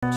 Good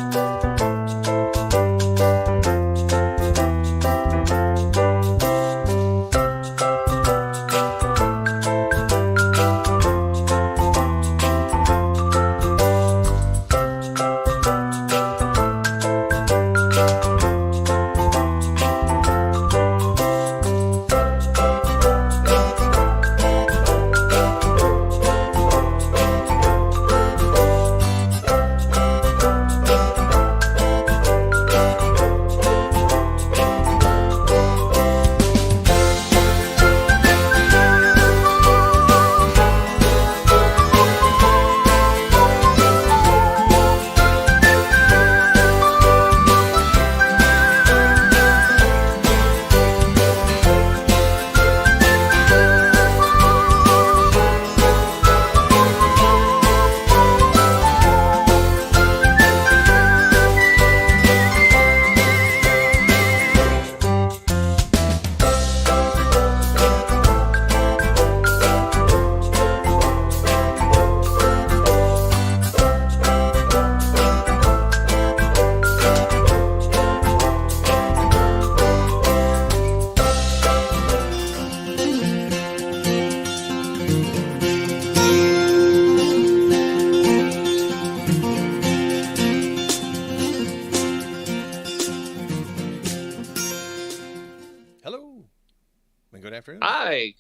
afternoon. Hi,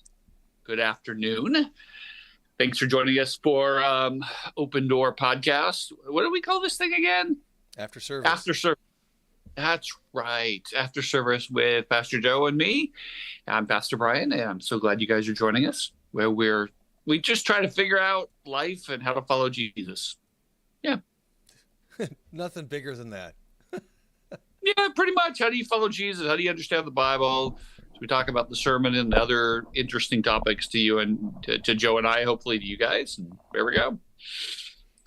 good afternoon. Thanks for joining us for Open Door Podcast. What do we call this thing again? After service. After service. That's right. After service with Pastor Joe and me. I'm Pastor Brian, and I'm so glad you guys are joining us, where we just try to figure out life and how to follow Jesus. Yeah. Nothing bigger than that. Yeah, pretty much. How do you follow Jesus? How do you understand the Bible? So we talk about the sermon and other interesting topics to you and to Joe and I, hopefully to you guys. And there we go.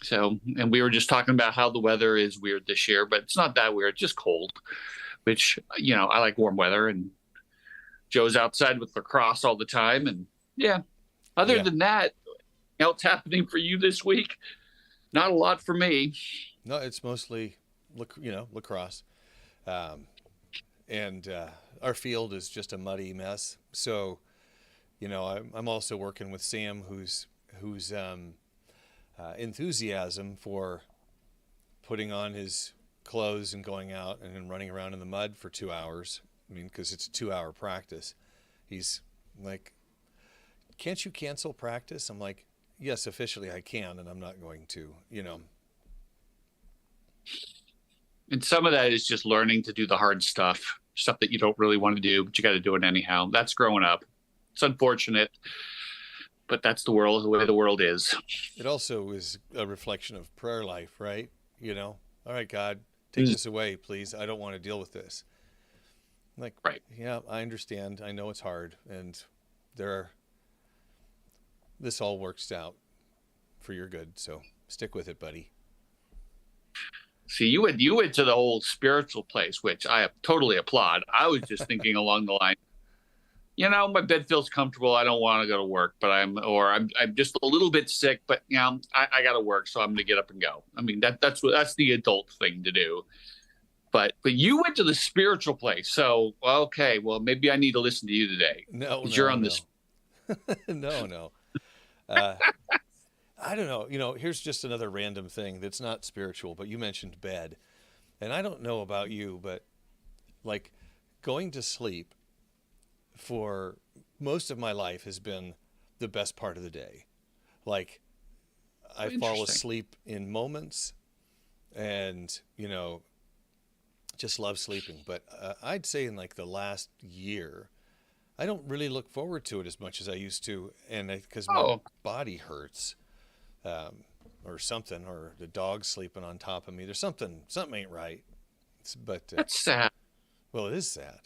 So, and we were just talking about how the weather is weird this year, but it's not that weird. It's just cold, which, you know, I like warm weather, and Joe's outside with lacrosse all the time. And yeah, other than that, what's happening for you this week? Not a lot for me. No, it's mostly, lacrosse. And our field is just a muddy mess. So, I'm also working with Sam, whose enthusiasm for putting on his clothes and going out and then running around in the mud for 2 hours. I mean, because it's a 2-hour practice. He's like, "Can't you cancel practice?" I'm like, "Yes, officially I can, and I'm not going to, And some of that is just learning to do the hard stuff that you don't really want to do, but you got to do it anyhow. That's growing up. It's unfortunate, but that's the way the world is. It also is a reflection of prayer life, right? All right, God, take this away, please. I don't want to deal with this. Like, right. Yeah, I understand. I know it's hard, and this all works out for your good. So stick with it, buddy. See, you went to the whole spiritual place, which I totally applaud. I was just thinking along the line, my bed feels comfortable. I don't want to go to work, but I'm just a little bit sick, but I got to work, so I'm going to get up and go. I mean, that's the adult thing to do. But you went to the spiritual place, so okay. Well, maybe I need to listen to you today. No, you're on this. No. I don't know. Here's just another random thing that's not spiritual, but you mentioned bed. And I don't know about you, but like going to sleep for most of my life has been the best part of the day. Like I fall asleep in moments and, just love sleeping. But I'd say in like the last year, I don't really look forward to it as much as I used to. And because my body hurts. Or something, or the dog's sleeping on top of me. There's something ain't right. But that's sad. Well, it is sad.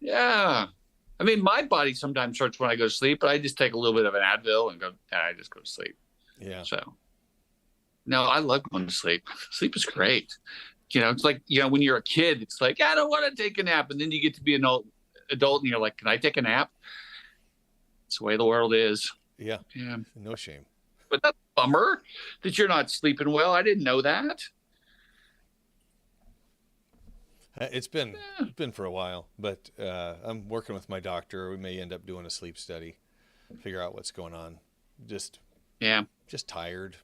Yeah. I mean, my body sometimes hurts when I go to sleep, but I just take a little bit of an Advil and I just go to sleep. Yeah. So, no, I love going to sleep. Sleep is great. It's like, when you're a kid, it's like, I don't want to take a nap. And then you get to be an adult and you're like, can I take a nap? It's the way the world is. Yeah. No shame. But bummer that you're not sleeping well. I didn't know that. It's been for a while, but I'm working with my doctor. We may end up doing a sleep study, figure out what's going on. Just Yeah. just tired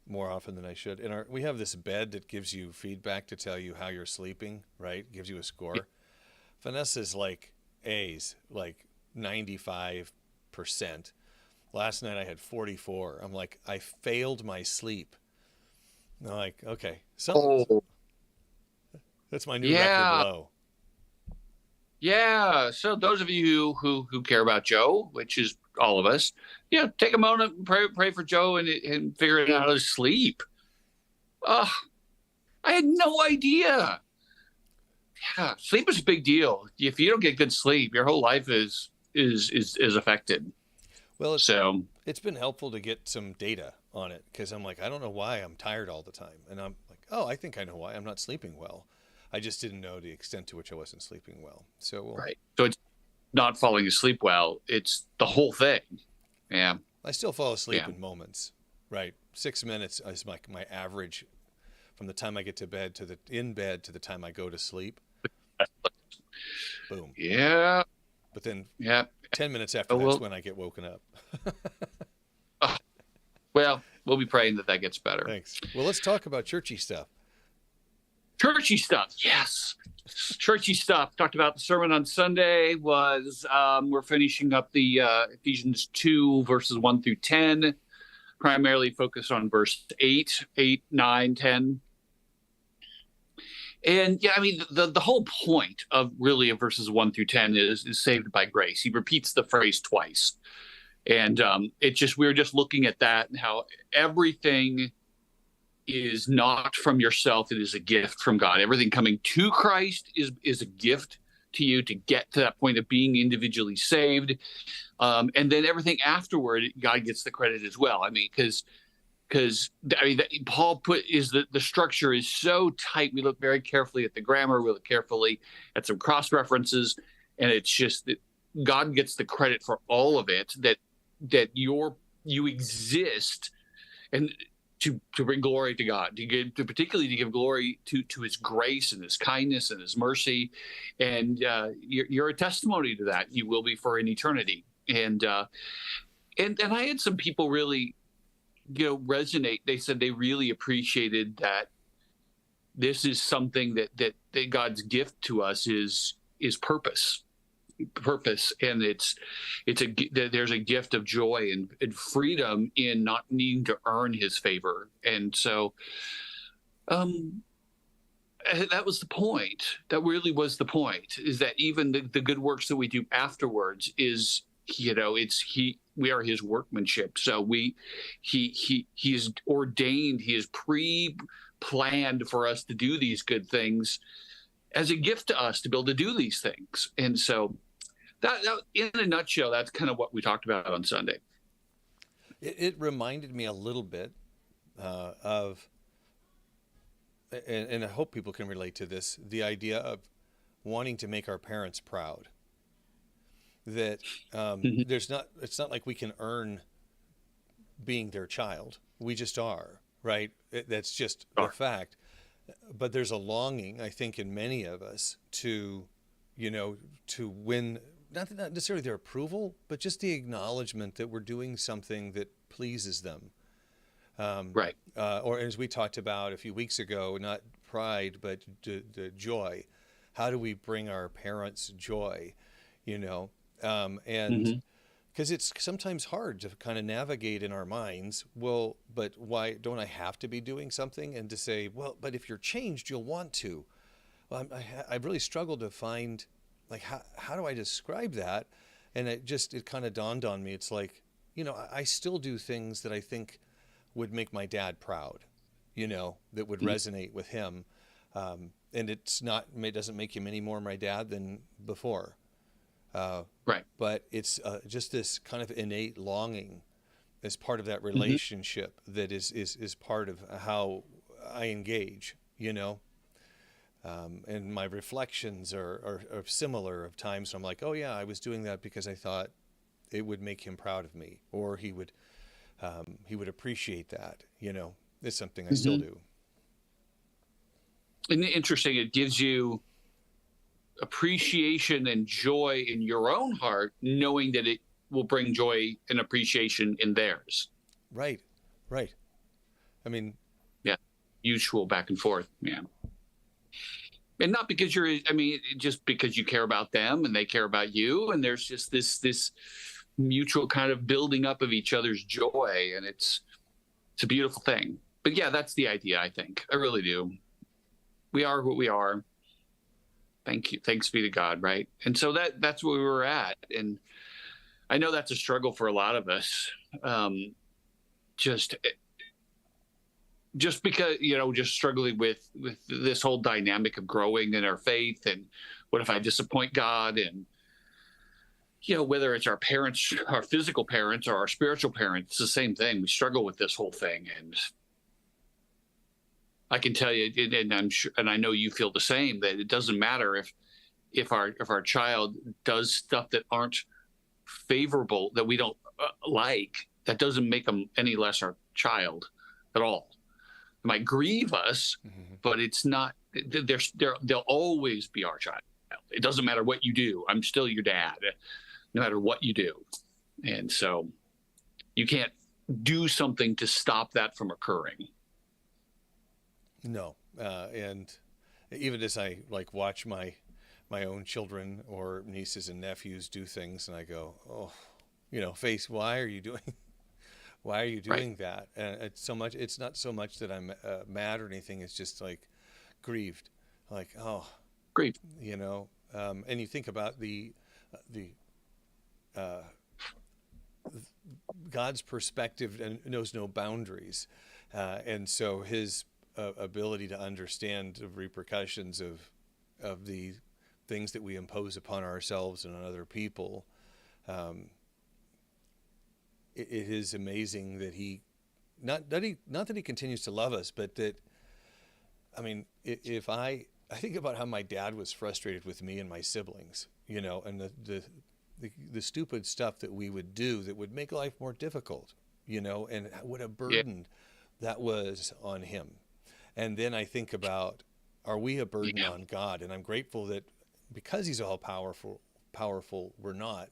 more often than I should. And we have this bed that gives you feedback to tell you how you're sleeping, right? Gives you a score. Vanessa's like A's, like 95%. Last night I had 44. I'm like, I failed my sleep. And I'm like, okay, Oh, that's my new record yeah. low. Yeah. So those of you who care about Joe, which is all of us, take a moment and pray for Joe and figure out how to sleep. Oh, I had no idea. Yeah, sleep is a big deal. If you don't get good sleep, your whole life is affected. Well, So it's been helpful to get some data on it because I'm like, I don't know why I'm tired all the time. And I'm like, oh, I think I know why I'm not sleeping well. I just didn't know the extent to which I wasn't sleeping well. So, well, right. So it's not falling asleep well. It's the whole thing. Yeah. I still fall asleep Yeah. in moments, right? 6 minutes is my average from the time I get to bed to in bed to the time I go to sleep. Boom. Yeah. But then Yeah. 10 minutes after Oh, that's well, when I get woken up. oh, well, we'll be praying that gets better. Thanks. Well, let's talk about churchy stuff. Churchy stuff. Yes. Churchy stuff. Talked about the sermon on Sunday was we're finishing up the Ephesians 2 verses 1 through 10, primarily focused on verse 8, 9, 10. And yeah, I mean, the whole point of verses 1 through 10 is saved by grace. He repeats the phrase twice. And we were just looking at that and how everything is not from yourself. It is a gift from God. Everything coming to Christ is a gift to you to get to that point of being individually saved. And then everything afterward, God gets the credit as well. I mean, because Paul the structure is so tight. We look very carefully at the grammar. We look carefully at some cross references, and it's just that God gets the credit for all of it. That you exist, and to bring glory to God, particularly to give glory to His grace and His kindness and His mercy, and you're a testimony to that. You will be for an eternity. And I had some people really resonate. They said they really appreciated that this is something that God's gift to us is purpose, and there's a gift of joy and freedom in not needing to earn His favor. And so that was the point. That really was the point, is that even the good works that we do afterwards is, we are His workmanship. So he's ordained, He is pre-planned for us to do these good things as a gift to us to be able to do these things. And so that in a nutshell, that's kind of what we talked about on Sunday. It reminded me a little bit of, and I hope people can relate to this, the idea of wanting to make our parents proud. That it's not like we can earn being their child. We just are, right? That's just the fact. But there's a longing, I think, in many of us to win, not necessarily their approval, but just the acknowledgement that we're doing something that pleases them. Right. Or as we talked about a few weeks ago, not pride, but the joy. How do we bring our parents joy, and because it's sometimes hard to kind of navigate in our minds. Well, but why don't I have to be doing something? And to say, well, but if you're changed, you'll want to. Well, I've really struggled to find, like, how do I describe that? And it kind of dawned on me. It's like, I still do things that I think would make my dad proud, that would resonate with him. And it doesn't make him any more my dad than before. Right. But it's just this kind of innate longing as part of that relationship that is part of how I engage, and my reflections are similar of times when I'm like, oh yeah, I was doing that because I thought it would make him proud of me, or he would he would appreciate that. It's something I still Hmm. do. And interesting, it gives you appreciation and joy in your own heart, knowing that it will bring joy and appreciation in theirs. Right, right. I mean, Yeah, mutual back and forth. Yeah, and not because you're. I mean, just because you care about them and they care about you, and there's just this mutual kind of building up of each other's joy, and it's a beautiful thing. But yeah, that's the idea. I think I really do. We are what we are. Thank you. Thanks be to God, right? And so that's where we were at, and I know that's a struggle for a lot of us. Um, just just because just struggling with this whole dynamic of growing in our faith, and what if I disappoint God, and whether it's our parents, our physical parents, or our spiritual parents, it's the same thing. We struggle with this whole thing, and I can tell you, and I'm sure, and I know you feel the same, that it doesn't matter if our child does stuff that aren't favorable, that we don't like. That doesn't make them any less our child at all. It might grieve us, mhm. but it's not. They'll always be our child. It doesn't matter what you do. I'm still your dad, no matter what you do. And so you can't do something to stop that from occurring. No, and even as I like watch my own children or nieces and nephews do things, and I go, oh, face, why are you doing? Why are you Right. doing that? And it's so much. It's not so much that I'm mad or anything. It's just like grieved, like, oh, Great. and you think about the uh, God's perspective and knows no boundaries, and so His ability to understand the repercussions of the things that we impose upon ourselves and on other people. Um, it is amazing that He not that He continues to love us, but that, I mean, if I think about how my dad was frustrated with me and my siblings, and the stupid stuff that we would do that would make life more difficult, and what a Yeah. burden that was on him. And then I think about, are we a burden Yeah. on God? And I'm grateful that because He's all powerful, we're not.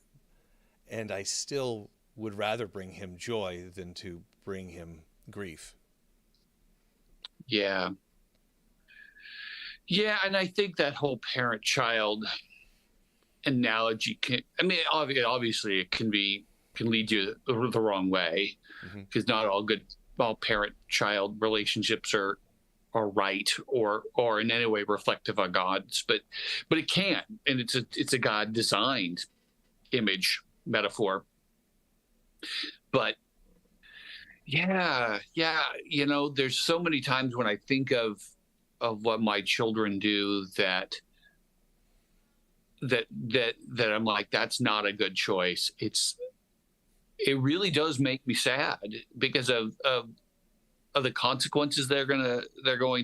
And I still would rather bring Him joy than to bring Him grief. Yeah. Yeah. And I think that whole parent child analogy I mean, obviously it can lead you the wrong way, Hmm. because not all parent child relationships are right, or in any way reflective of God's, but it can, and it's a God designed image metaphor. But yeah, there's so many times when I think of what my children do, that I'm like, that's not a good choice. It really does make me sad, because of the consequences they're going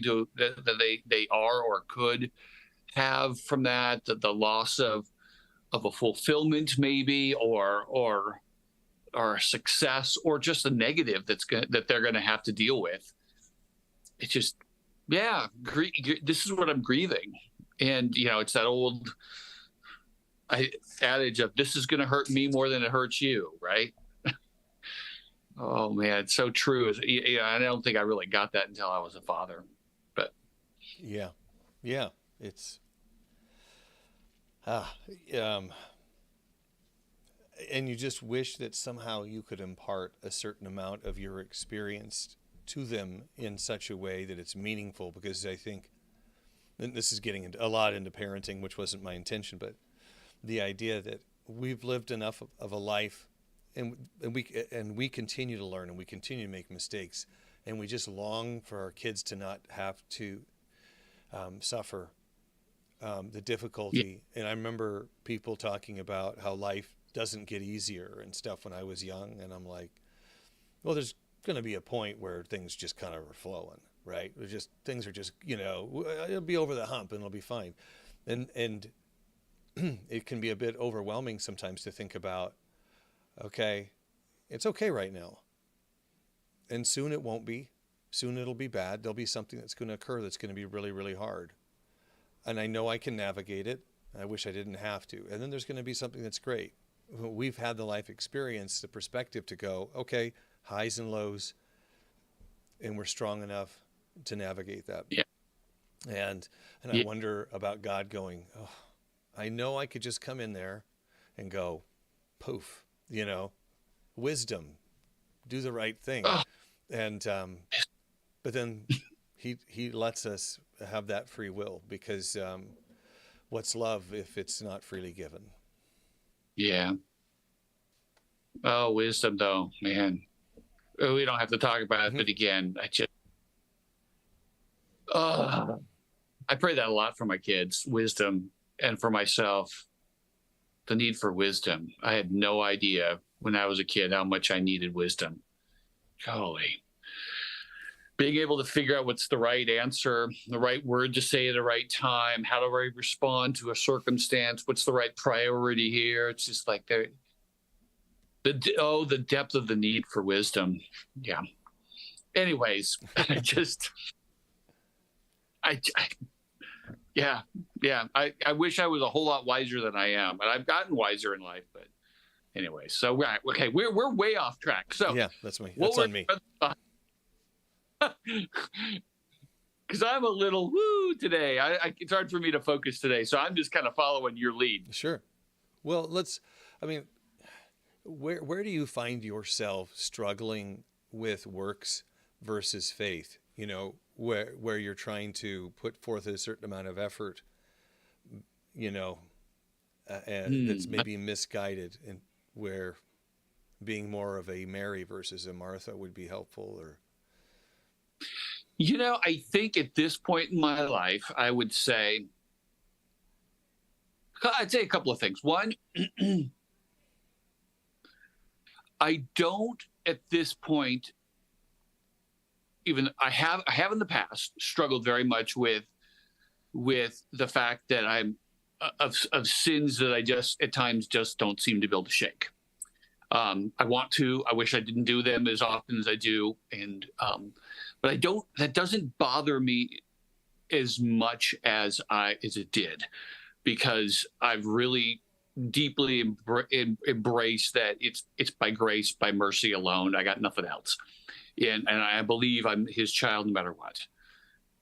to that they are or could have from that, the loss of a fulfillment, maybe, or a success, or just a negative that they're going to have to deal with. It's just, yeah, this is what I'm grieving. And it's that old adage of, this is going to hurt me more than it hurts you, right? Oh man, it's so true. I don't think I really got that until I was a father. But Yeah, yeah. It's ah, um, and you just wish that somehow you could impart a certain amount of your experience to them in such a way that it's meaningful. Because I think, and this is getting a lot into parenting, which wasn't my intention, but the idea that we've lived enough of a life, and we continue to learn, and we continue to make mistakes, and we just long for our kids to not have to suffer the yeah, difficulty. And I remember people talking about how life doesn't get easier and stuff when I was young, and I'm like, well, there's going to be a point where things just kind of are flowing, right? Things are just, it'll be over the hump and it'll be fine. And it can be a bit overwhelming sometimes to think about, okay, it's okay right now. And soon it won't be. Soon it'll be bad. There'll be something that's going to occur that's going to be really, really hard. And I know I can navigate it. I wish I didn't have to. And then there's going to be something that's great. We've had the life experience, the perspective to go, okay, highs and lows, and we're strong enough to navigate that. Yeah. And Yeah. I wonder about God going, oh, I know I could just come in there and go, poof, wisdom, do the right thing. Oh, And but then he lets us have that free will, because what's love if it's not freely given? yeah. Oh, wisdom, though, man. Oh, we don't have to talk about it, but again, I pray that a lot for my kids, wisdom, and for myself, the need for wisdom. I had no idea when I was a kid how much I needed wisdom. Golly. Being able to figure out what's the right answer, the right word to say at the right time, how do I respond to a circumstance, what's the right priority here? It's just like the depth of the need for wisdom. Yeah. Anyways, I wish I was a whole lot wiser than I am, and I've gotten wiser in life. But anyway, so right, okay, we're way off track. So yeah, that's on me. Because I'm a little woo today. It's hard for me to focus today, so I'm just kind of following your lead. Sure. Well, where do you find yourself struggling with works versus faith? Where you're trying to put forth a certain amount of effort, and that's maybe misguided, and where being more of a Mary versus a Martha would be helpful, or. I think at this point in my life, I'd say a couple of things. One, I don't at this point, even I have in the past struggled very much with the fact that I'm of sins that I just at times just don't seem to be able to shake. I wish I didn't do them as often as I do. But that doesn't bother me as much as it did, because I've really deeply embraced that it's by grace, by mercy alone. I got nothing else. And I believe I'm his child no matter what.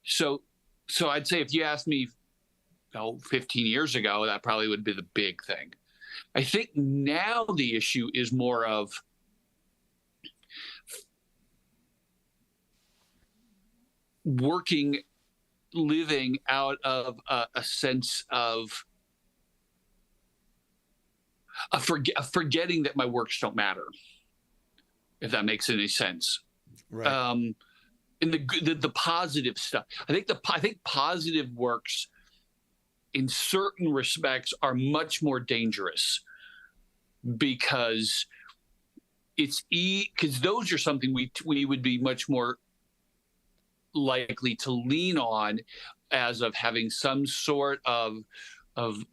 So I'd say if you asked me 15 years ago, that probably would be the big thing. I think now the issue is more of living out of a sense of forgetting that my works don't matter, if that makes any sense. Right. In the positive stuff, I think positive works in certain respects are much more dangerous, because because those are something we would be much more likely to lean on as of having some sort of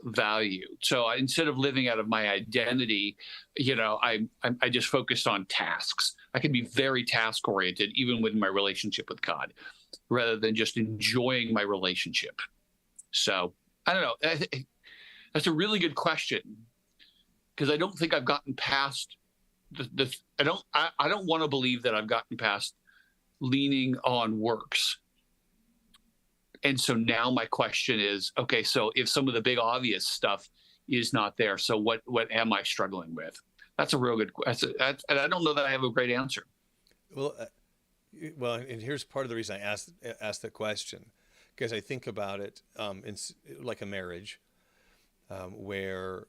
value. So instead of living out of my identity, I just focused on tasks. I can be very task oriented, even with my relationship with God, rather than just enjoying my relationship. So I don't know. That's a really good question, because I don't think I've gotten past I don't want to believe that I've gotten past leaning on works. And so now my question is, okay, so if some of the big obvious stuff is not there, so what am I struggling with? That's a real good question. And I don't know that I have a great answer. Well, and here's part of the reason I asked the question, because I think about it in like a marriage, where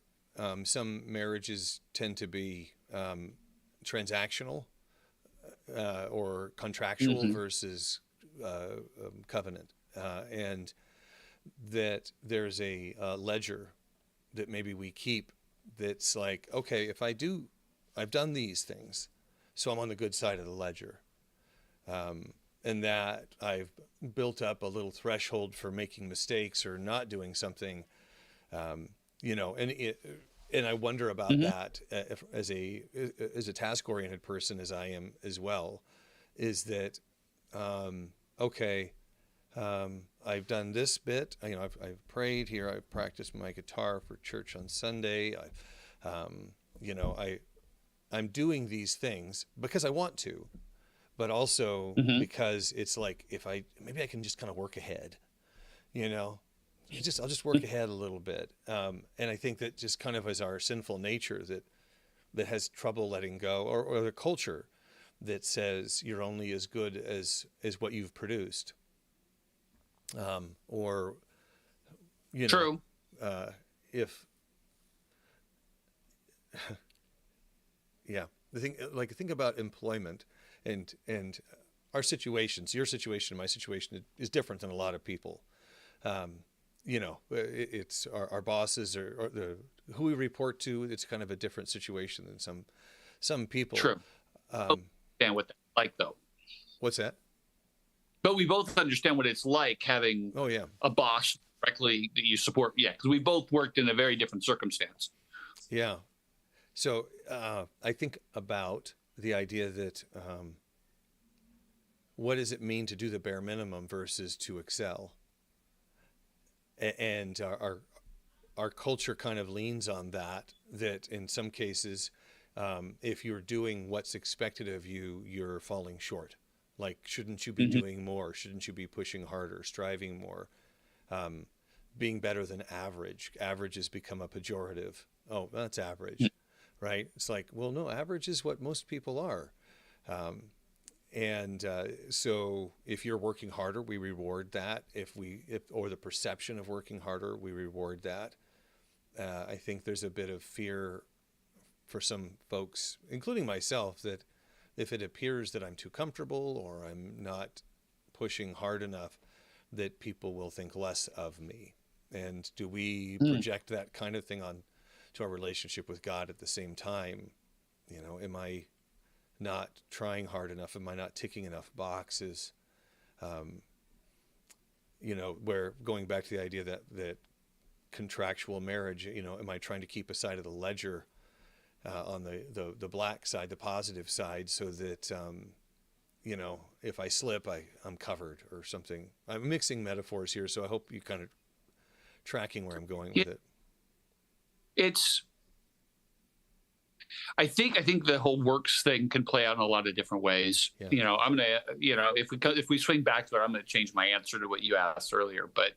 some marriages tend to be transactional or contractual versus covenant, and that there's a ledger that maybe we keep that's like, okay, if I've done these things, so I'm on the good side of the ledger, and that I've built up a little threshold for making mistakes or not doing something, and I wonder about that as a task-oriented person, as I am as well, is that, okay, I've done this bit. I've prayed here. I've practiced my guitar for church on Sunday. You know, I'm doing these things because I want to, but also Mm-hmm. because it's like maybe I can just kind of work ahead. You know, I'll just work ahead a little bit. And I think that just kind of is our sinful nature that has trouble letting go, or the culture that says you're only as good as what you've produced. Or, you know, True. if, yeah, think about employment and our situations. Your situation, my situation is different than a lot of people. You know, it's our bosses or who we report to. It's kind of a different situation than some people. True. Understand what that's like, though. What's that? But we both understand what it's like having Oh yeah, a boss directly that you support. Yeah, because we both worked in a very different circumstance. yeah. So I think about the idea that what does it mean to do the bare minimum versus to excel? And our culture kind of leans on that. That in some cases, if you're doing what's expected of you, you're falling short. Like, shouldn't you be Mm-hmm. doing more? Shouldn't you be pushing harder, striving more, being better than average? Average has become a pejorative. Oh, that's average, right? It's like, well, no, average is what most people are. And so if you're working harder, we reward that. Or the perception of working harder, we reward that. I think there's a bit of fear for some folks, including myself, that if it appears that I'm too comfortable or I'm not pushing hard enough, that people will think less of me. And do we project that kind of thing on to our relationship with God at the same time? You know, am I not trying hard enough? Am I not ticking enough boxes? You know, where going back to the idea that contractual marriage, you know, am I trying to keep a side of the ledger on the black side, the positive side, so that, you know, if I slip, I'm covered or something. I'm mixing metaphors here, so I hope you kind of tracking where I'm going with it. It's. I think the whole works thing can play out in a lot of different ways. Yeah. You know, I'm gonna, you know, if we swing back to it, I'm gonna change my answer to what you asked earlier. But,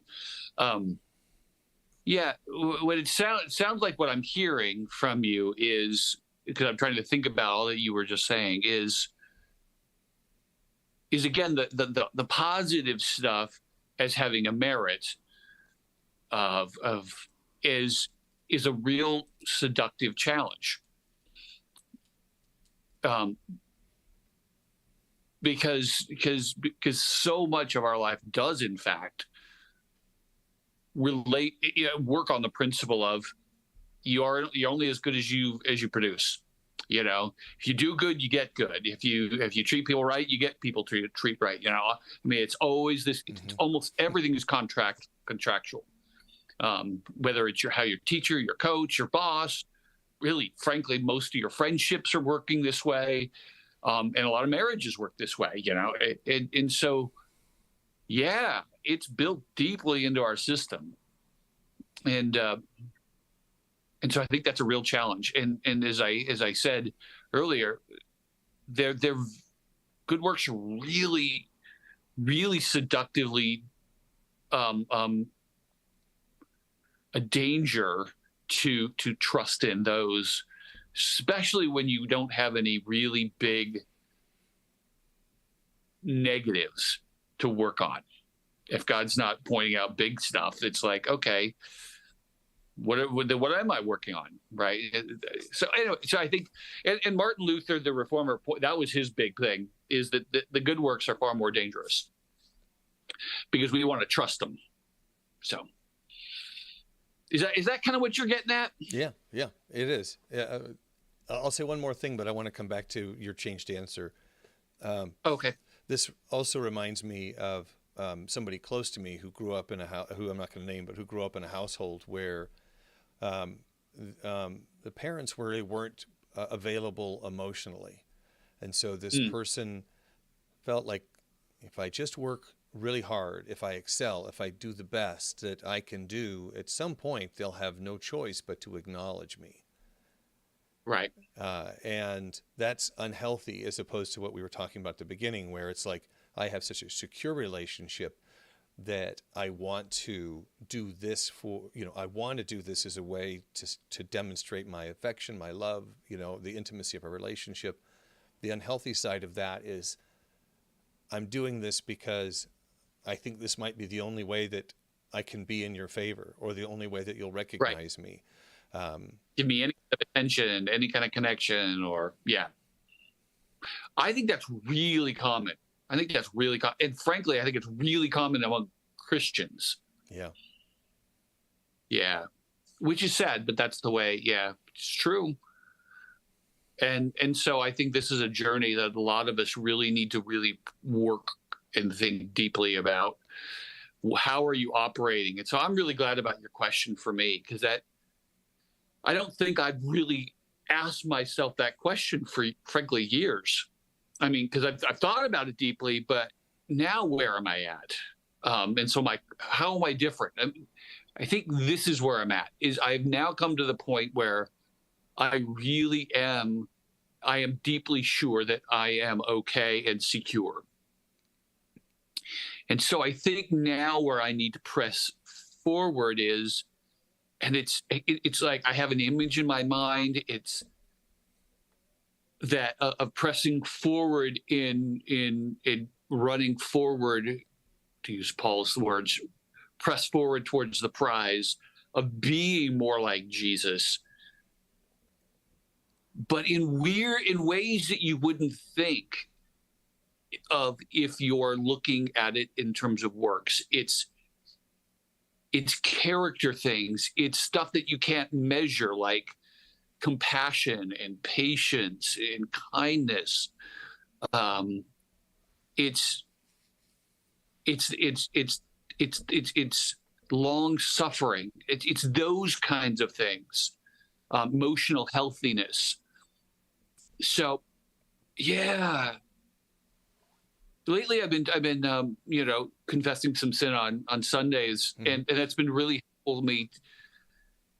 yeah, what it sounds like what I'm hearing from you is, because I'm trying to think about all that you were just saying, is again the positive stuff as having a merit of is a real seductive challenge. Because so much of our life does in fact work on the principle of you're only as good as you produce. You know, if you do good, you get good. If you treat people right, you get people to treat right. You know, I mean, it's always this. It's almost everything is contractual. Whether it's how your teacher, your coach, your boss, really, frankly, most of your friendships are working this way, and a lot of marriages work this way. You know, and so, yeah, it's built deeply into our system, and so I think that's a real challenge. And as I said earlier, they're good works are really, really seductively a danger to trust in those, especially when you don't have any really big negatives to work on. If God's not pointing out big stuff, it's like, okay, what am I working on, right? So anyway, so I think, and Martin Luther, the reformer, that was his big thing, is that the good works are far more dangerous because we want to trust them. So is that kind of what you're getting at? Yeah, it is. I'll say one more thing, but I want to come back to your changed answer. Okay. This also reminds me of somebody close to me who grew up in who I'm not going to name, but who grew up in a household where the parents weren't available emotionally, and so this person felt like if I just work really hard, if I excel, if I do the best that I can do, at some point they'll have no choice but to acknowledge me. Right. And that's unhealthy as opposed to what we were talking about at the beginning, where it's like I have such a secure relationship that I want to do this for, I want to do this as a way to demonstrate my affection, my love, the intimacy of a relationship. The unhealthy side of that is I'm doing this because I think this might be the only way that I can be in your favor, or the only way that you'll recognize me. Give me any kind of attention, any kind of connection, or I think that's really common. And frankly, I think it's really common among Christians. Yeah. Yeah. Which is sad, but that's the way. Yeah, it's true. And so I think this is a journey that a lot of us really need to really work and think deeply about. How are you operating? And so I'm really glad about your question for me, because I don't think I've really asked myself that question for, frankly, years. I mean, because I've thought about it deeply, but now where am I at? And so how am I different? I think this is where I'm at, is I've now come to the point where I am deeply sure that I am okay and secure. And so I think now where I need to press forward is, and it's like I have an image in my mind. It's that of pressing forward in running forward, to use Paul's words, press forward towards the prize of being more like Jesus, but in ways that you wouldn't think of if you're looking at it in terms of works. It's character things. It's stuff that you can't measure, like compassion and patience and kindness. It's long suffering. It's those kinds of things. Emotional healthiness. So, yeah. Lately, I've been confessing some sin on Sundays, and that's been really helpful to me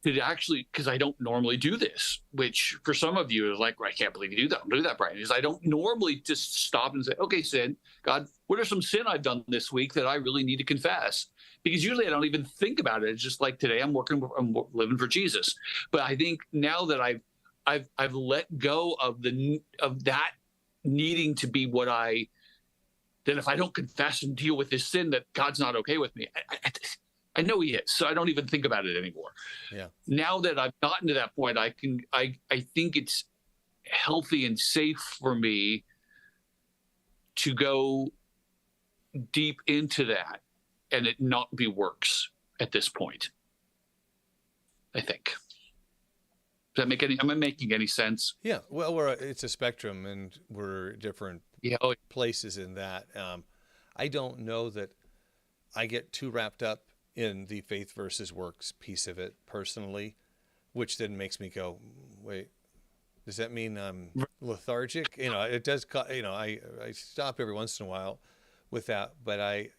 to actually, because I don't normally do this, which for some of you is like, I can't believe you do that. Don't do that, Brian. Is I don't normally just stop and say, okay, sin, God, what are some sin I've done this week that I really need to confess? Because usually I don't even think about it. It's just like today I'm living for Jesus. But I think now that I've let go of that needing to be what then if I don't confess and deal with this sin, that God's not okay with me. I know he is, so I don't even think about it anymore. Yeah. Now that I've gotten to that point, I think it's healthy and safe for me to go deep into that and it not be works at this point, I think. Am I making any sense? Yeah. Well, it's a spectrum, and we're different places in that. I don't know that I get too wrapped up in the faith versus works piece of it personally, which then makes me go, wait, does that mean I'm lethargic? It does, I stop every once in a while with that, but I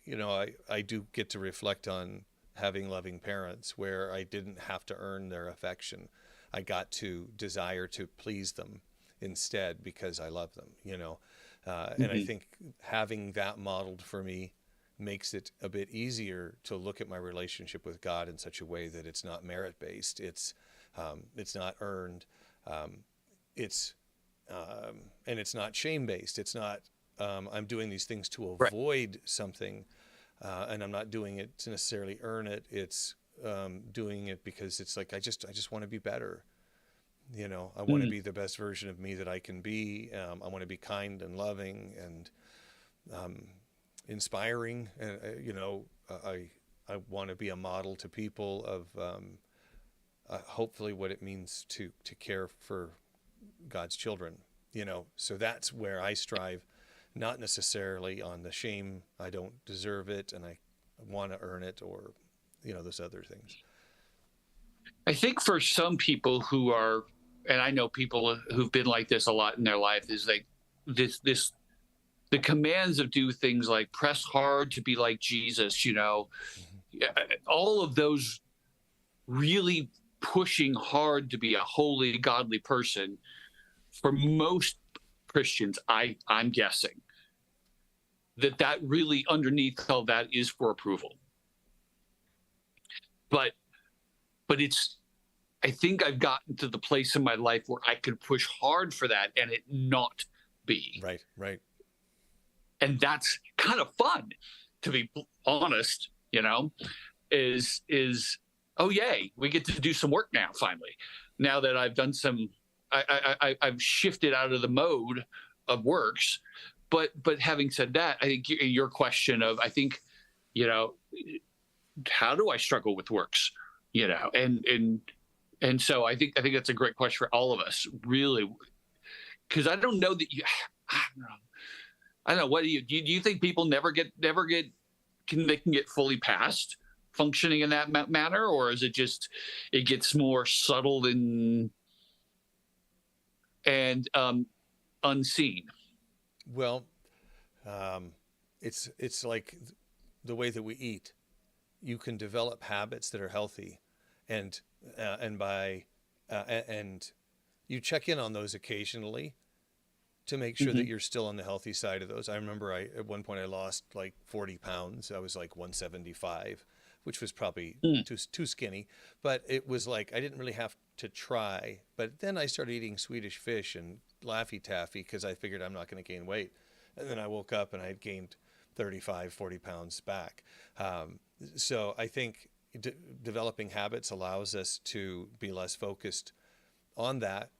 do get to reflect on having loving parents where I didn't have to earn their affection. I got to desire to please them instead because I love them, and I think having that modeled for me makes it a bit easier to look at my relationship with God in such a way that it's not merit-based, it's not earned, and it's not shame-based. It's not I'm doing these things to avoid something, and I'm not doing it to necessarily earn it. It's doing it because it's like I just want to be better. I want to be the best version of me that I can be. I want to be kind and loving and inspiring. And I want to be a model to people of hopefully what it means to care for God's children. So that's where I strive, not necessarily on the shame. I don't deserve it, and I want to earn it, or those other things. I think for some people who are, and I know people who've been like this a lot in their life, is like this the commands of do things like press hard to be like Jesus, all of those really pushing hard to be a holy, godly person, for most Christians, I'm guessing that really underneath all that is for approval. But I think I've gotten to the place in my life where I could push hard for that and it not be. Right. And that's kind of fun, to be honest, is, oh, yay, we get to do some work now, finally. Now that I've done I've shifted out of the mode of works. But having said that, I think your question of, how do I struggle with works, and so I think that's a great question for all of us, really, because I don't know that I don't know. What do you think people never get can get fully past functioning in that manner, or is it just it gets more subtle and unseen? Well, it's like the way that we eat. You can develop habits that are healthy, and you check in on those occasionally to make sure that you're still on the healthy side of those. I remember at one point I lost like 40 pounds. I was like 175, which was probably too skinny, but it was like I didn't really have to try. But then I started eating Swedish fish and Laffy Taffy because I figured I'm not going to gain weight. And then I woke up and I had gained 35, 40 pounds back. So I think developing habits allows us to be less focused on that.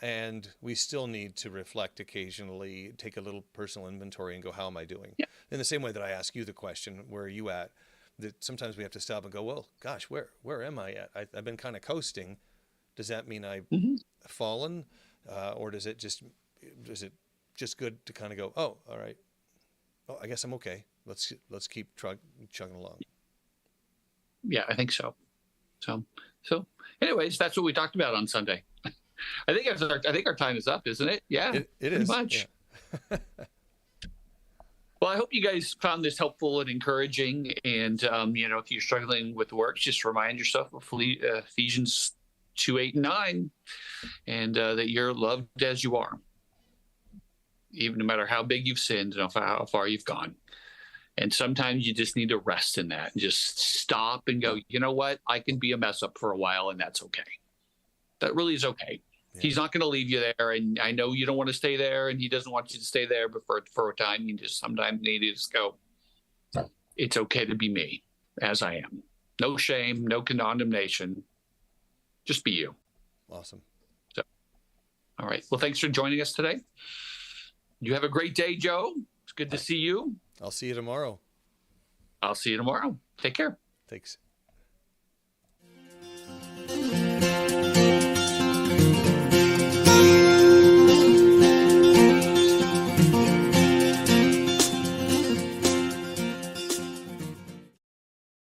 And we still need to reflect occasionally, take a little personal inventory and go, how am I doing? Yeah. In the same way that I ask you the question, where are you at? That sometimes we have to stop and go, well, gosh, where am I at? I've been kind of coasting. Does that mean I've fallen? Or is it just good to kind of go, oh, all right. Oh, I guess I'm okay. Let's keep chugging along. Yeah, I think so. So anyways, that's what we talked about on Sunday. I think our time is up, isn't it? Yeah, it pretty is much. Yeah. Well, I hope you guys found this helpful and encouraging. And if you're struggling with work, just remind yourself of Ephesians 2:8-9, and that you're loved as you are, even no matter how big you've sinned and how far you've gone. And sometimes you just need to rest in that and just stop and go, you know what? I can be a mess up for a while, and that's okay. That really is okay. Yeah. He's not going to leave you there. And I know you don't want to stay there, and he doesn't want you to stay there, but for a time, you just sometimes need to just go, it's okay to be me as I am. No shame, no condemnation. Just be you. Awesome. So, all right. Well, thanks for joining us today. You have a great day, Joe. It's good to see you. I'll see you tomorrow. I'll see you tomorrow. Take care. Thanks.